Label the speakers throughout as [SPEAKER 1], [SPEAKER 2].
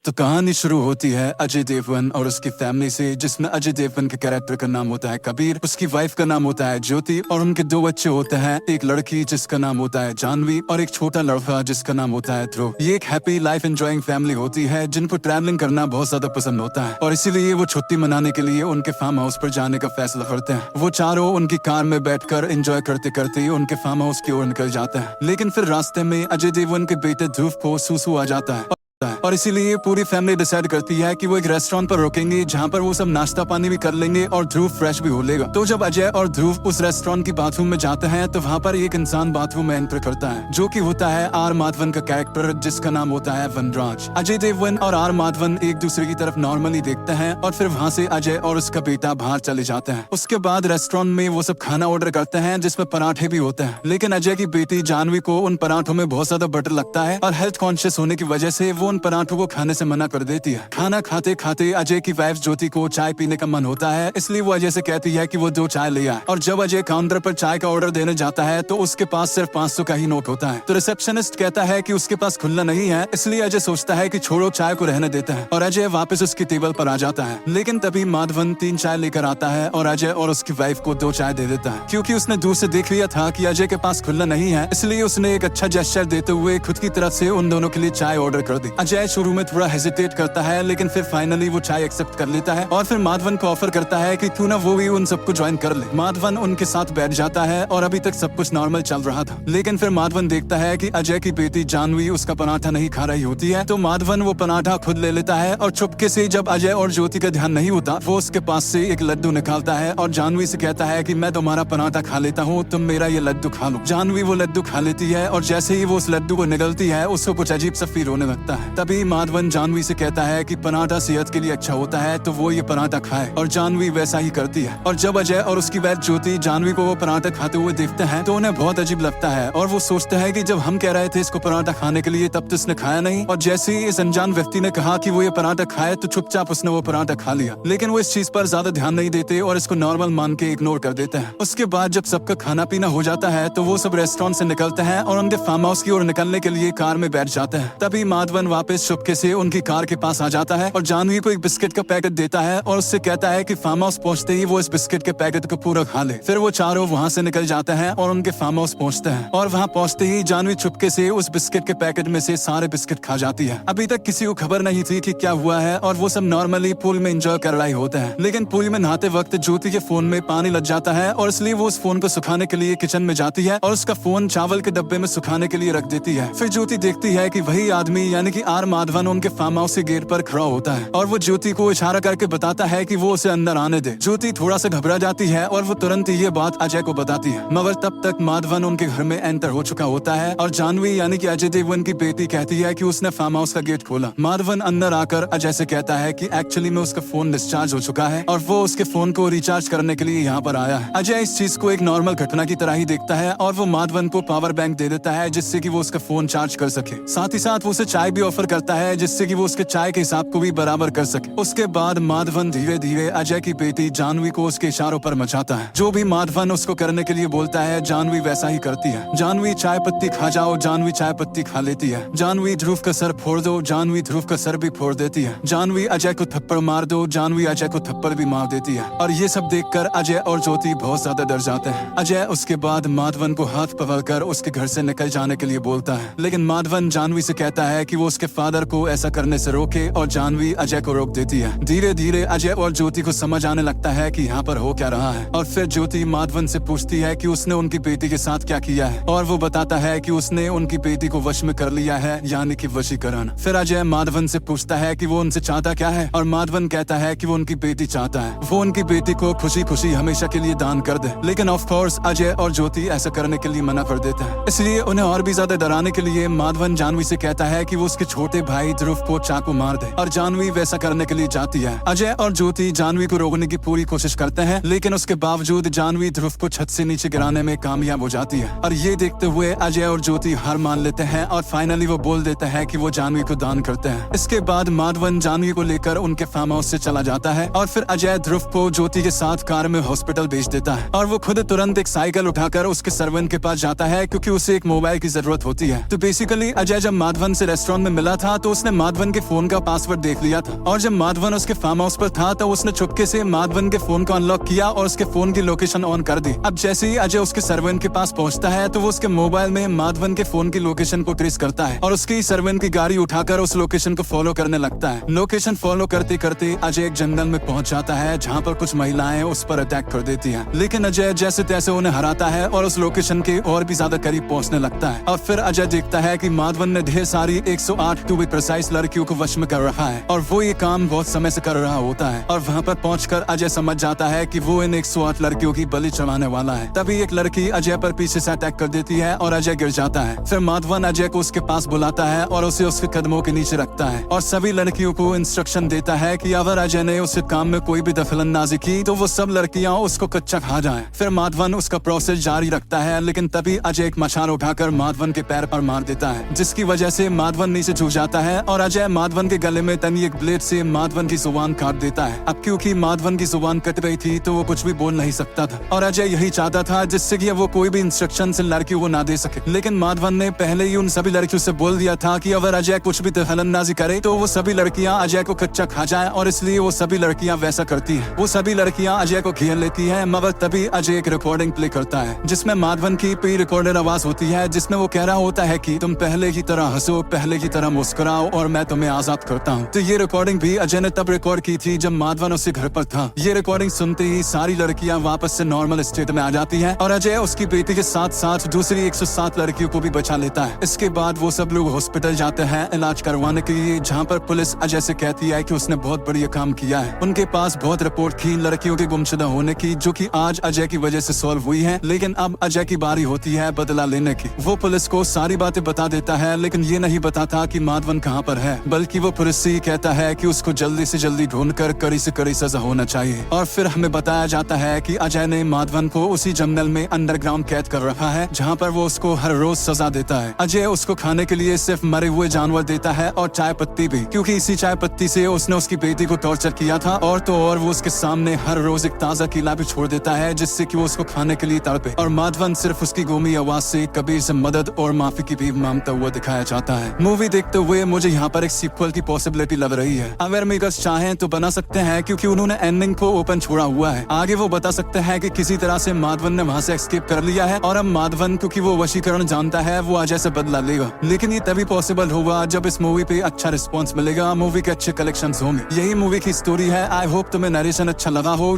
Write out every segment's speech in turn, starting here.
[SPEAKER 1] तो कहानी शुरू होती है अजय देवगन और उसकी फैमिली से, जिसमें अजय देवगन के कैरेक्टर का नाम होता है कबीर, उसकी वाइफ का नाम होता है ज्योति और उनके दो बच्चे होते हैं, एक लड़की जिसका नाम होता है जानवी और एक छोटा लड़का जिसका नाम होता है ध्रुव। ये एक हैप्पी लाइफ एंजॉइंग फैमिली होती है जिनको ट्रैवलिंग करना बहुत ज्यादा पसंद होता है और इसीलिए वो छुट्टी मनाने के लिए उनके फार्म हाउस पर जाने का फैसला करते हैं। वो चारों उनकी कार में बैठकर एंजॉय करते करते उनके फार्म हाउस की ओर निकल जाते हैं, लेकिन फिर रास्ते में अजय देवगन के बेटे ध्रुव को सूसू आ जाता है और इसीलिए पूरी फैमिली डिसाइड करती है कि वो एक रेस्टोरेंट पर रुकेंगे जहाँ पर वो सब नाश्ता पानी भी कर लेंगे और ध्रुव फ्रेश भी हो लेगा। तो जब अजय और ध्रुव उस रेस्टोरेंट की बाथरूम में जाते हैं तो वहाँ पर एक इंसान बाथरूम में एंटर करता है जो कि होता है आर माधवन का कैरेक्टर जिसका नाम होता है वनराज। अजय देवगन और आर माधवन एक दूसरे की तरफ नॉर्मली देखते हैं और फिर वहाँ से अजय और उसका बेटा बाहर चले जाते हैं। उसके बाद रेस्टोरेंट में वो सब खाना ऑर्डर करते हैं जिसमें पराठे भी होते हैं, लेकिन अजय की बेटी जानवी को उन पराठों में बहुत ज्यादा बटर लगता है और हेल्थ कॉन्शियस होने की वजह से वो उन पराठों को खाने से मना कर देती है। खाना खाते खाते अजय की वाइफ ज्योति को चाय पीने का मन होता है, इसलिए वो अजय से कहती है कि वो 2 चाय ले आए और जब अजय काउंटर पर चाय का ऑर्डर देने जाता है तो उसके पास सिर्फ 500 का ही नोट होता है। तो रिसेप्शनिस्ट कहता है कि उसके पास खुला नहीं है, इसलिए अजय सोचता है कि छोड़ो चाय को रहने देता है और अजय वापस उसकी टेबल पर आ जाता है। लेकिन तभी माधवन 3 चाय लेकर आता है और अजय और उसकी वाइफ को 2 चाय दे देता है। क्योंकि उसने दूर से देख लिया था कि अजय के पास खुला नहीं है, इसलिए उसने एक अच्छा जेस्चर देते हुए खुद की तरफ से उन दोनों के लिए चाय ऑर्डर कर दी। अजय शुरू में थोड़ा हेजिटेट करता है, लेकिन फिर फाइनली वो चाय एक्सेप्ट कर लेता है और फिर माधवन को ऑफर करता है कि क्यों ना वो भी उन सबको ज्वाइन कर ले। माधवन उनके साथ बैठ जाता है और अभी तक सब कुछ नॉर्मल चल रहा था, लेकिन फिर माधवन देखता है कि अजय की बेटी जानवी उसका पराठा नहीं खा रही होती है, तो माधवन वो पराठा खुद ले लेता है और चुपके से जब अजय और ज्योति का ध्यान नहीं होता वो उसके पास से एक लड्डू निकालता है और जानवी से कहता है कि मैं तुम्हारा पराठा खा लेता हूँ, तुम मेरा ये लड्डू खा लो। जानवी वो लड्डू खा लेती है और जैसे ही वो उस लड्डू को निगलती है उसको कुछ अजीब सा फील होने लगता है। तभी माधवन जानवी से कहता है कि पराठा सेहत के लिए अच्छा होता है तो वो ये पराठा खाए और जानवी वैसा ही करती है। और जब अजय और उसकी वाइफ ज्योति जानवी को वो पराठा खाते हुए देखते हैं तो उन्हें बहुत अजीब लगता है और वो सोचते हैं कि जब हम कह रहे थे इसको पराठा खाने के लिए तब तो इसने खाया नहीं, और जैसे ही इस अनजान व्यक्ति ने कहा कि वो ये पराठा खाए तो चुपचाप उसने वो पराठा खा लिया। लेकिन वो इस चीज पर ज्यादा ध्यान नहीं देते और इसको नॉर्मल मान के इग्नोर कर देते हैं। उसके बाद जब सबका खाना पीना हो जाता है तो वो सब रेस्टोरेंट से निकलते हैं और उनके फार्म हाउस की ओर निकलने के लिए कार में बैठ जाते हैं। तभी माधवन वापस चुपके से उनकी कार के पास आ जाता है और जानवी को एक बिस्किट का पैकेट देता है और उससे कहता है कि फार्म हाउस पहुंचते ही वो इस बिस्किट के पैकेट को पूरा खा ले। फिर वो चारों वहां से निकल जाते हैं और उनके फार्म हाउस पहुंचते हैं और वहां पहुंचते ही जानवी चुपके से उस बिस्किट के पैकेट में से सारे बिस्किट खा जाती है। अभी तक किसी को खबर नहीं थी कि क्या हुआ है और वो सब नॉर्मली पूल में एंजॉय कर रहे होते हैं, लेकिन पूल में नहाते वक्त ज्योति के फोन में पानी लग जाता है और इसलिए वो उस फोन को सुखाने के लिए किचन में जाती है और उसका फोन चावल के डब्बे में सुखाने के लिए रख देती है। फिर ज्योति देखती है कि वही आदमी यानी कि आर माधवन उनके फार्म हाउस के गेट पर खड़ा होता है और वो ज्योति को इशारा करके बताता है कि वो उसे अंदर आने दे। ज्योति थोड़ा सा घबरा जाती है और वो तुरंत ही ये बात अजय को बताती है, मगर तब तक माधवन उनके घर में एंटर हो चुका होता है और जानवी यानी कि अजय देवगन की बेटी कहती है कि उसने फार्म हाउस का गेट खोला। माधवन अंदर आकर अजय से कहता है कि एक्चुअली में उसका फोन डिस्चार्ज हो चुका है और वो उसके फोन को रिचार्ज करने के लिए यहाँ पर आया है। अजय इस चीज को एक नॉर्मल घटना की तरह ही देखता है और वो माधवन को पावर बैंक दे देता है जिससे कि वो उसका फोन चार्ज कर सके। साथ ही साथ वो उसे चाय भी ऑफर करता है जिससे कि वो उसके चाय के हिसाब को भी बराबर कर सके। उसके बाद माधवन धीरे धीरे अजय की बेटी जानवी को उसके इशारों पर मचाता है। जो भी माधवन उसको करने के लिए बोलता है जानवी वैसा ही करती है। जानवी चाय पत्ती खा जाओ, जानवी चाय पत्ती खा लेती है। जानवी ध्रुव का सर फोड़ दो, जानवी ध्रुव का सर भी फोड़ देती है। जानवी अजय को थप्पड़ मार दो, जानवी अजय को थप्पड़ भी मार देती है। और ये सब देखकर अजय और ज्योति बहुत ज्यादा डर जाते हैं। अजय उसके बाद माधवन को हाथ पकड़कर उसके घर से निकल जाने के लिए बोलता है, लेकिन माधवन जानवी से कहता है कि वो उसके फादर को ऐसा करने से रोके और जानवी अजय को रोक देती है। धीरे धीरे अजय और ज्योति को समझ आने लगता है कि यहाँ पर हो क्या रहा है और फिर ज्योति माधवन से पूछती है कि उसने उनकी बेटी के साथ क्या किया है और वो बताता है कि उसने उनकी बेटी को वश में कर लिया है यानी कि वशीकरण। फिर अजय माधवन से पूछता है कि वो उनसे चाहता क्या है और माधवन कहता है कि वो उनकी बेटी चाहता है, वो उनकी बेटी को खुशी खुशी हमेशा के लिए दान कर दे। लेकिन ऑफ कोर्स अजय और ज्योति ऐसा करने के लिए मना कर देते हैं, इसलिए उन्हें और भी ज्यादा डराने के लिए माधवन जानवी से कहता है कि वो उसके छोटे भाई ध्रुव को चाकू मार दे और जानवी वैसा करने के लिए जाती है। अजय और ज्योति जानवी को रोकने की पूरी कोशिश करते हैं, लेकिन उसके बावजूद जानवी ध्रुव को छत से नीचे गिराने में कामयाब हो जाती है और ये देखते हुए अजय और ज्योति हार मान लेते हैं और फाइनली वो बोल देते हैं कि वो जानवी को दान करते हैं। इसके बाद माधवन जानवी को लेकर उनके फार्म हाउस से चला जाता है और फिर अजय ध्रुव को ज्योति के साथ कार में हॉस्पिटल भेज देता है और वो खुद तुरंत एक साइकिल उठाकर उसके सर्वेंट के पास जाता है क्योंकि उसे एक मोबाइल की जरूरत होती है। तो बेसिकली अजय जब माधवन से रेस्टोरेंट में मिला था तो उसने माधवन के फोन का पासवर्ड देख लिया था और जब माधवन उसके फार्म हाउस पर था तो उसने चुपके से माधवन के फोन को अनलॉक किया और उसके फोन की लोकेशन ऑन कर दी। अब जैसे ही अजय उसके सर्वेंट के पास पहुंचता है तो वो उसके मोबाइल में माधवन के फोन की लोकेशन को ट्रेस करता है और उसकी सर्वेंट की गाड़ी उठाकर उस लोकेशन को फॉलो करने लगता है। लोकेशन फॉलो करते करते अजय एक जंगल में पहुंच जाता है जहाँ पर कुछ महिलाएं उस पर अटैक कर देती हैं, लेकिन अजय जैसे तैसे उन्हें हराता है और उस लोकेशन के और भी ज्यादा करीब पहुंचने लगता है। और फिर अजय देखता है कि माधवन ने ढेर सारी 108 टू बी प्रिसाइज लड़कियों को वश में कर रखा है और वो ये काम बहुत समय से कर रहा होता है। और वहाँ पर पहुंचकर अजय समझ जाता है कि वो इन 108 लड़कियों की बलि चढ़ाने वाला है। तभी एक लड़की अजय पर पीछे से अटैक कर देती है और अजय गिर जाता है। फिर माधवन अजय को उसके पास बुलाता है और उसे उसके कदमों के नीचे रखता है और सभी लड़कियों को इंस्ट्रक्शन देता है कि अगर अजय ने उस काम में कोई भी दखलंदाजी की तो वो सब लड़कियां उसको कच्चा खा जाएं। फिर माधवन उसका प्रोसेस जारी रखता है, लेकिन तभी अजय एक मशाल उठाकर माधवन के पैर पर मार देता है, जिसकी वजह से माधवन नीचे झुक जाता है और अजय माधवन के गले में तनी एक ब्लेड से माधवन की जुबान काट देता है। अब क्योंकि माधवन की जुबान कट गई थी तो वो कुछ भी बोल नहीं सकता था और अजय यही चाहता था जिससे कि वो कोई भी इंस्ट्रक्शन लड़कियों को ना दे सके। लेकिन माधवन ने पहले ही उन सभी लड़कियों से बोल दिया था कि अगर अजय कुछ भी दखलंदाजी करे तो वो सभी लड़कियां अजय को कच्चा खा जाए और इसलिए वो सभी लड़कियां वैसा करती हैं। वो सभी लड़कियां अजय को घेर लेती हैं, मगर तभी अजय एक रिकॉर्डिंग प्ले करता है जिसमें माधवन की प्री रिकॉर्डेड आवाज होती है जिसमें वो कह रहा होता है कि तुम पहले की तरह हंसो, पहले की तरह मुस्कुराओ और मैं तुम्हें आजाद करता हूँ। तो ये रिकॉर्डिंग भी अजय ने तब रिकॉर्ड की थी जब माधवन उसके घर पर था। ये रिकॉर्डिंग सुनते ही सारी लड़कियां वापस से नॉर्मल स्टेट में आ जाती हैं और अजय उसकी बेटी के साथ साथ दूसरी 107 लड़कियों को भी बचा लेता है। इसके बाद वो सब लोग हॉस्पिटल जाते हैं इलाज करवाने के लिए, जहाँ पर पुलिस अजय से कहती है कि उसने बहुत बढ़िया काम किया है। उनके पास बहुत रिपोर्ट थी लड़कियों के गुमशुदा होने की, जो कि आज अजय की वजह से सॉल्व हुई है। लेकिन अब अजय की बारी होती है बदला लेने की। वो पुलिस को सारी बातें बता देता है, लेकिन ये नहीं बताता कि माधवन कहाँ पर है, बल्कि वो पुलिस से ही कहता है कि उसको जल्दी से जल्दी ढूंढकर कड़ी से कड़ी सजा होना चाहिए। और फिर हमें बताया जाता है कि अजय ने माधवन को उसी जंगल में अंडरग्राउंड कैद कर रखा है, जहाँ पर वो उसको हर रोज सजा देता है। अजय उसको खाने के लिए सिर्फ मरे हुए जानवर देता है और चाय पत्ती भी, क्योंकि इसी चाय पत्ती से उसने उसकी बेटी को टॉर्चर किया था। और तो और वो उसके सामने हर रोज एक ताजा केला भी छोड़ देता है जिससे कि वो उसको खाने के लिए तड़पे। और माधवन सिर्फ उसकी गोमी आवाज से कबीर से मदद और माफी की भी मांगता हुआ दिखाया जाता है। मूवी देखते हुए मुझे यहाँ पर एक सीक्वल की पॉसिबिलिटी लग रही है। अगर मेकर्स चाहें तो बना सकते हैं, क्योंकि उन्होंने एंडिंग को ओपन छोड़ा हुआ है। आगे वो बता सकते हैं कि किसी तरह से माधवन ने वहाँ से एस्केप कर लिया है और अब माधवन, क्योंकि वो वशीकरण जानता है, वो अजय से बदला लेगा। लेकिन ये तभी पॉसिबल होगा जब इस मूवी पे अच्छा रिस्पॉन्स मिलेगा, मूवी के अच्छे कलेक्शंस होंगे। यही मूवी की स्टोरी है। आई होप तुम्हें नरेशन अच्छा लगा हो।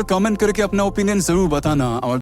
[SPEAKER 1] कमेंट करके अपना ओपिनियन जरूर बताना। और